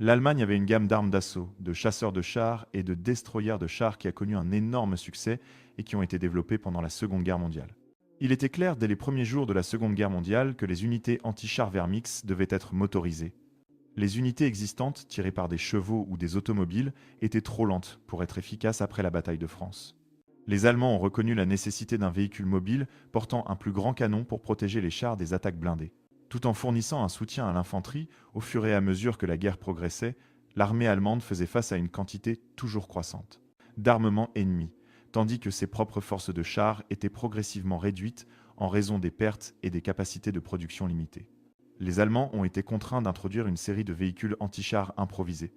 L'Allemagne avait une gamme d'armes d'assaut, de chasseurs de chars et de destroyers de chars qui a connu un énorme succès et qui ont été développés pendant la Seconde Guerre mondiale. Il était clair dès les premiers jours de la Seconde Guerre mondiale que les unités anti-chars Wehrmacht devaient être motorisées. Les unités existantes, tirées par des chevaux ou des automobiles, étaient trop lentes pour être efficaces après la bataille de France. Les Allemands ont reconnu la nécessité d'un véhicule mobile portant un plus grand canon pour protéger les chars des attaques blindées. Tout en fournissant un soutien à l'infanterie, au fur et à mesure que la guerre progressait, l'armée allemande faisait face à une quantité toujours croissante d'armement ennemi, tandis que ses propres forces de chars étaient progressivement réduites en raison des pertes et des capacités de production limitées. Les Allemands ont été contraints d'introduire une série de véhicules anti-chars improvisés.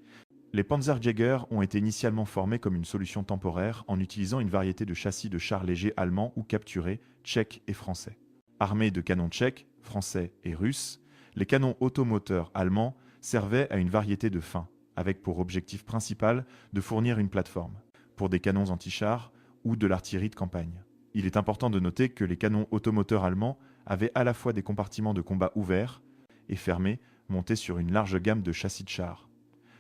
Les Panzerjäger ont été initialement formés comme une solution temporaire en utilisant une variété de châssis de chars légers allemands ou capturés, tchèques et français. Armés de canons tchèques, français et russes, les canons automoteurs allemands servaient à une variété de fins, avec pour objectif principal de fournir une plateforme, pour des canons anti-chars ou de l'artillerie de campagne. Il est important de noter que les canons automoteurs allemands avaient à la fois des compartiments de combat ouverts et fermés, montés sur une large gamme de châssis de chars.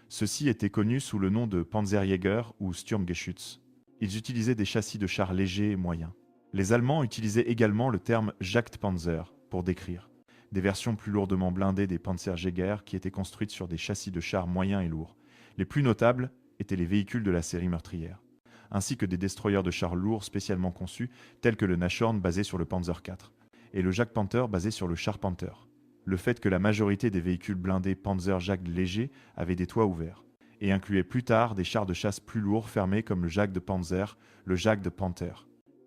Ceux-ci étaient connus sous le nom de Panzerjäger ou Sturmgeschütz. Ils utilisaient des châssis de chars légers et moyens. Les Allemands utilisaient également le terme Jagdpanzer pour décrire des versions plus lourdement blindées des Panzerjäger qui étaient construites sur des châssis de chars moyens et lourds. Les plus notables étaient les véhicules de la série meurtrière, ainsi que des destroyers de chars lourds spécialement conçus, tels que le Nashorn basé sur le Panzer IV, et le Jagdpanther basé sur le char Panther. Le fait que la majorité des véhicules blindés Panzer-Jagd légers avaient des toits ouverts, et incluaient plus tard des chars de chasse plus lourds fermés comme le Jagdpanzer, le Jagdpanther,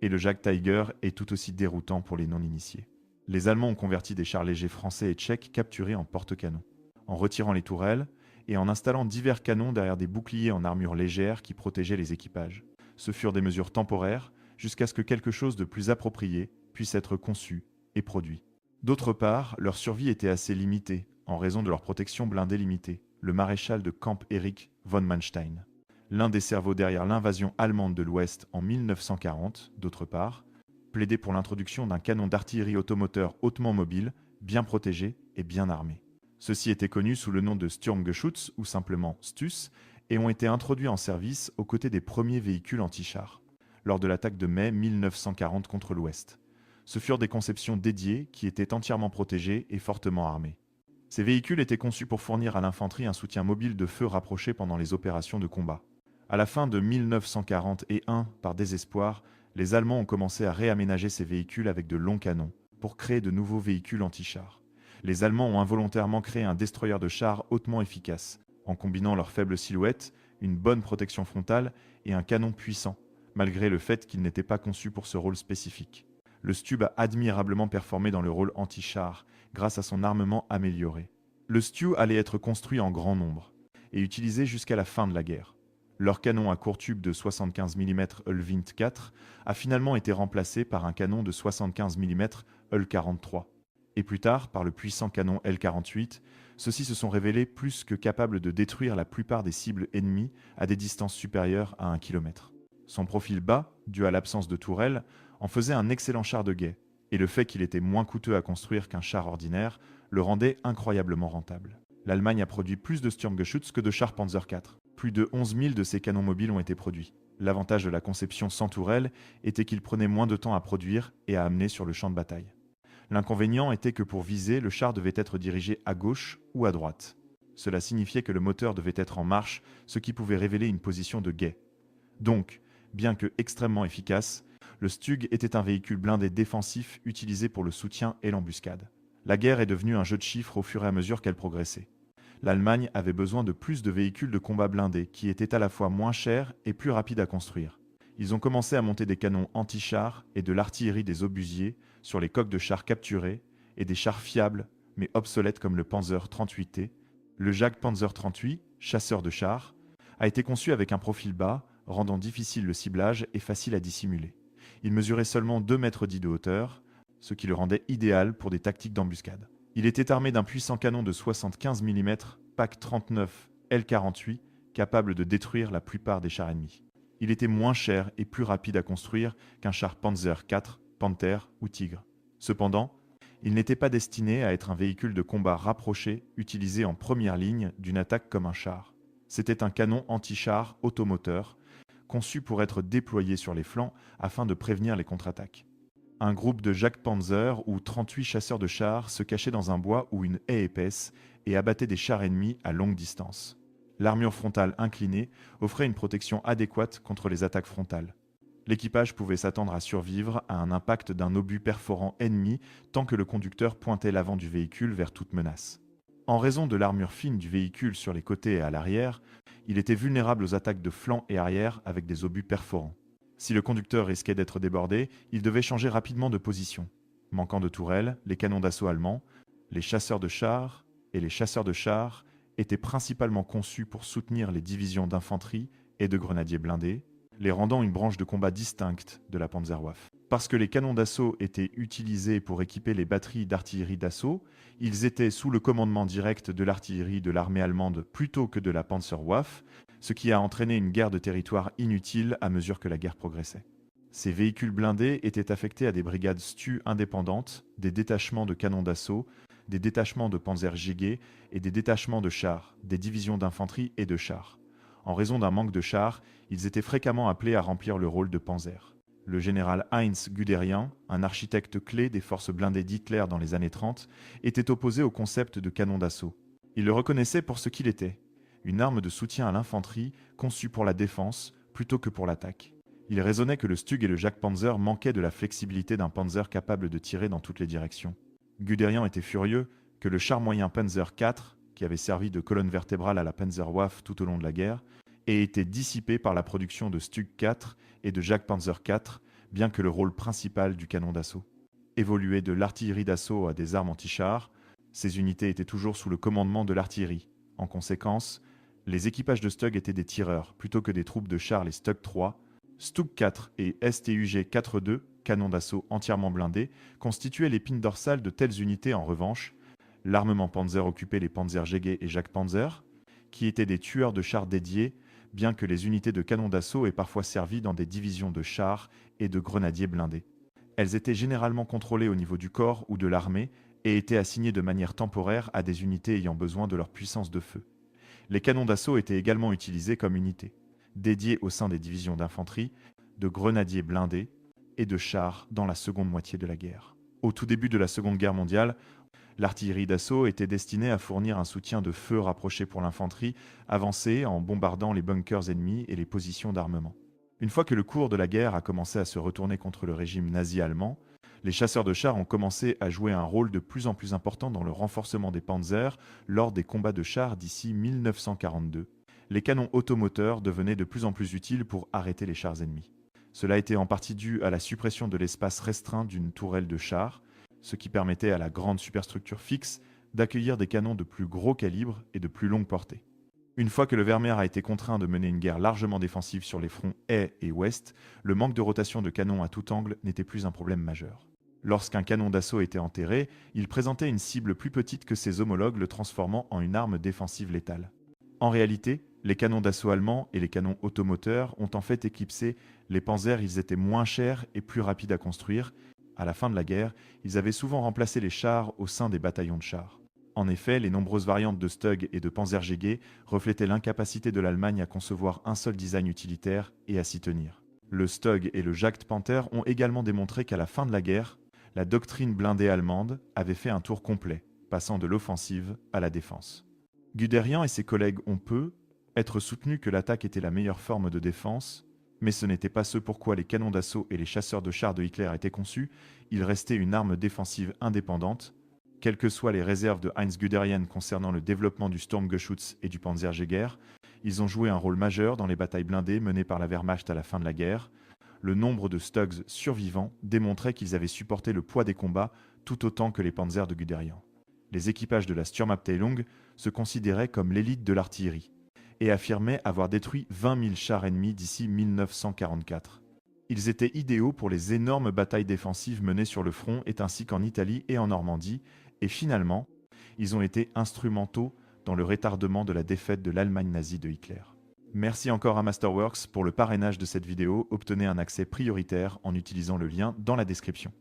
et le Jagdtiger est tout aussi déroutant pour les non-initiés. Les Allemands ont converti des chars légers français et tchèques capturés en porte-canons, en retirant les tourelles et en installant divers canons derrière des boucliers en armure légère qui protégeaient les équipages. Ce furent des mesures temporaires jusqu'à ce que quelque chose de plus approprié puisse être conçu et produit. D'autre part, leur survie était assez limitée, en raison de leur protection blindée limitée, le maréchal de camp Erich von Manstein. L'un des cerveaux derrière l'invasion allemande de l'Ouest en 1940, d'autre part, plaidait pour l'introduction d'un canon d'artillerie automoteur hautement mobile, bien protégé et bien armé. Ceux-ci étaient connus sous le nom de Sturmgeschütz ou simplement Stuss et ont été introduits en service aux côtés des premiers véhicules anti-chars, lors de l'attaque de mai 1940 contre l'Ouest. Ce furent des conceptions dédiées qui étaient entièrement protégées et fortement armées. Ces véhicules étaient conçus pour fournir à l'infanterie un soutien mobile de feu rapproché pendant les opérations de combat. À la fin de 1941, par désespoir, les Allemands ont commencé à réaménager ces véhicules avec de longs canons pour créer de nouveaux véhicules anti-chars. Les Allemands ont involontairement créé un destroyer de chars hautement efficace, en combinant leur faible silhouette, une bonne protection frontale et un canon puissant, malgré le fait qu'il n'était pas conçu pour ce rôle spécifique. Le Stub a admirablement performé dans le rôle anti-char, grâce à son armement amélioré. Le Stub allait être construit en grand nombre, et utilisé jusqu'à la fin de la guerre. Leur canon à court tube de 75 mm Hull 4 a finalement été remplacé par un canon de 75 mm Hull 43. Et plus tard, par le puissant canon L48, ceux-ci se sont révélés plus que capables de détruire la plupart des cibles ennemies à des distances supérieures à 1 km. Son profil bas, dû à l'absence de tourelles, en faisait un excellent char de guet, et le fait qu'il était moins coûteux à construire qu'un char ordinaire le rendait incroyablement rentable. L'Allemagne a produit plus de Sturmgeschütz que de chars Panzer IV. Plus de 11 000 de ces canons mobiles ont été produits. L'avantage de la conception sans tourelle était qu'il prenait moins de temps à produire et à amener sur le champ de bataille. L'inconvénient était que pour viser, le char devait être dirigé à gauche ou à droite. Cela signifiait que le moteur devait être en marche, ce qui pouvait révéler une position de guet. Donc, bien que extrêmement efficace, le Stug était un véhicule blindé défensif utilisé pour le soutien et l'embuscade. La guerre est devenue un jeu de chiffres au fur et à mesure qu'elle progressait. L'Allemagne avait besoin de plus de véhicules de combat blindés qui étaient à la fois moins chers et plus rapides à construire. Ils ont commencé à monter des canons anti-chars et de l'artillerie des obusiers sur les coques de chars capturés et des chars fiables mais obsolètes comme le Panzer 38T. Le Jagdpanzer 38, chasseur de chars, a été conçu avec un profil bas, rendant difficile le ciblage et facile à dissimuler. Il mesurait seulement 2,10 mètres de hauteur, ce qui le rendait idéal pour des tactiques d'embuscade. Il était armé d'un puissant canon de 75 mm PaK 39 L48 capable de détruire la plupart des chars ennemis. Il était moins cher et plus rapide à construire qu'un char Panzer IV, Panther ou Tigre. Cependant, Il n'était pas destiné à être un véhicule de combat rapproché utilisé en première ligne d'une attaque comme un char. C'était un canon anti-char automoteur, conçu pour être déployé sur les flancs afin de prévenir les contre-attaques. Un groupe de Jagdpanzer ou 38 chasseurs de chars se cachaient dans un bois ou une haie épaisse et abattaient des chars ennemis à longue distance. L'armure frontale inclinée offrait une protection adéquate contre les attaques frontales. L'équipage pouvait s'attendre à survivre à un impact d'un obus perforant ennemi tant que le conducteur pointait l'avant du véhicule vers toute menace. En raison de l'armure fine du véhicule sur les côtés et à l'arrière, il était vulnérable aux attaques de flanc et arrière avec des obus perforants. Si le conducteur risquait d'être débordé, il devait changer rapidement de position. Manquant de tourelles, les canons d'assaut allemands, les chasseurs de chars et les chasseurs de chars étaient principalement conçus pour soutenir les divisions d'infanterie et de grenadiers blindés, les rendant une branche de combat distincte de la Panzerwaffe. Parce que les canons d'assaut étaient utilisés pour équiper les batteries d'artillerie d'assaut, ils étaient sous le commandement direct de l'artillerie de l'armée allemande plutôt que de la Panzerwaffe, ce qui a entraîné une guerre de territoire inutile à mesure que la guerre progressait. Ces véhicules blindés étaient affectés à des brigades STU indépendantes, des détachements de canons d'assaut, des détachements de Panzerjäger et des détachements de chars, des divisions d'infanterie et de chars. En raison d'un manque de chars, ils étaient fréquemment appelés à remplir le rôle de panzer. Le général Heinz Guderian, un architecte clé des forces blindées d'Hitler dans les années 30, était opposé au concept de canon d'assaut. Il le reconnaissait pour ce qu'il était, une arme de soutien à l'infanterie conçue pour la défense plutôt que pour l'attaque. Il raisonnait que le Stug et le Jagdpanzer manquaient de la flexibilité d'un panzer capable de tirer dans toutes les directions. Guderian était furieux que le char moyen Panzer IV, qui avait servi de colonne vertébrale à la Panzerwaffe tout au long de la guerre, ait été dissipé par la production de Stug 4 et de Jagdpanzer 4, bien que le rôle principal du canon d'assaut. Évolué de l'artillerie d'assaut à des armes anti-chars, ces unités étaient toujours sous le commandement de l'artillerie. En conséquence, les équipages de Stug étaient des tireurs plutôt que des troupes de chars les Stug 3. Stug 4 et STUG 4-2, canons d'assaut entièrement blindés, constituaient l'épine dorsale de telles unités en revanche. L'armement Panzer occupait les Panzerjäger et Jagdpanzer, qui étaient des tueurs de chars dédiés, bien que les unités de canons d'assaut aient parfois servi dans des divisions de chars et de grenadiers blindés. Elles étaient généralement contrôlées au niveau du corps ou de l'armée et étaient assignées de manière temporaire à des unités ayant besoin de leur puissance de feu. Les canons d'assaut étaient également utilisés comme unités, dédiées au sein des divisions d'infanterie, de grenadiers blindés et de chars dans la seconde moitié de la guerre. Au tout début de la Seconde Guerre mondiale, l'artillerie d'assaut était destinée à fournir un soutien de feu rapproché pour l'infanterie avancée en bombardant les bunkers ennemis et les positions d'armement. Une fois que le cours de la guerre a commencé à se retourner contre le régime nazi-allemand, les chasseurs de chars ont commencé à jouer un rôle de plus en plus important dans le renforcement des panzers lors des combats de chars d'ici 1942. Les canons automoteurs devenaient de plus en plus utiles pour arrêter les chars ennemis. Cela était en partie dû à la suppression de l'espace restreint d'une tourelle de char, ce qui permettait à la grande superstructure fixe d'accueillir des canons de plus gros calibre et de plus longue portée. Une fois que le Wehrmacht a été contraint de mener une guerre largement défensive sur les fronts Est et Ouest, le manque de rotation de canons à tout angle n'était plus un problème majeur. Lorsqu'un canon d'assaut était enterré, il présentait une cible plus petite que ses homologues, le transformant en une arme défensive létale. En réalité, les canons d'assaut allemands et les canons automoteurs ont en fait éclipsé les panzers. Ils étaient moins chers et plus rapides à construire. À la fin de la guerre, ils avaient souvent remplacé les chars au sein des bataillons de chars. En effet, les nombreuses variantes de Stug et de Panzerjäger reflétaient l'incapacité de l'Allemagne à concevoir un seul design utilitaire et à s'y tenir. Le Stug et le Jagdpanther ont également démontré qu'à la fin de la guerre, la doctrine blindée allemande avait fait un tour complet, passant de l'offensive à la défense. Guderian et ses collègues ont pu être soutenus que l'attaque était la meilleure forme de défense, mais ce n'était pas ce pourquoi les canons d'assaut et les chasseurs de chars de Hitler étaient conçus. Ils restaient une arme défensive indépendante. Quelles que soient les réserves de Heinz Guderian concernant le développement du Sturmgeschütz et du Panzerjäger, ils ont joué un rôle majeur dans les batailles blindées menées par la Wehrmacht à la fin de la guerre. Le nombre de Stugs survivants démontrait qu'ils avaient supporté le poids des combats tout autant que les panzers de Guderian. Les équipages de la Sturmabteilung se considéraient comme l'élite de l'artillerie et affirmaient avoir détruit 20 000 chars ennemis d'ici 1944. Ils étaient idéaux pour les énormes batailles défensives menées sur le front et ainsi qu'en Italie et en Normandie, et finalement, ils ont été instrumentaux dans le retardement de la défaite de l'Allemagne nazie de Hitler. Merci encore à Masterworks pour le parrainage de cette vidéo. Obtenez un accès prioritaire en utilisant le lien dans la description.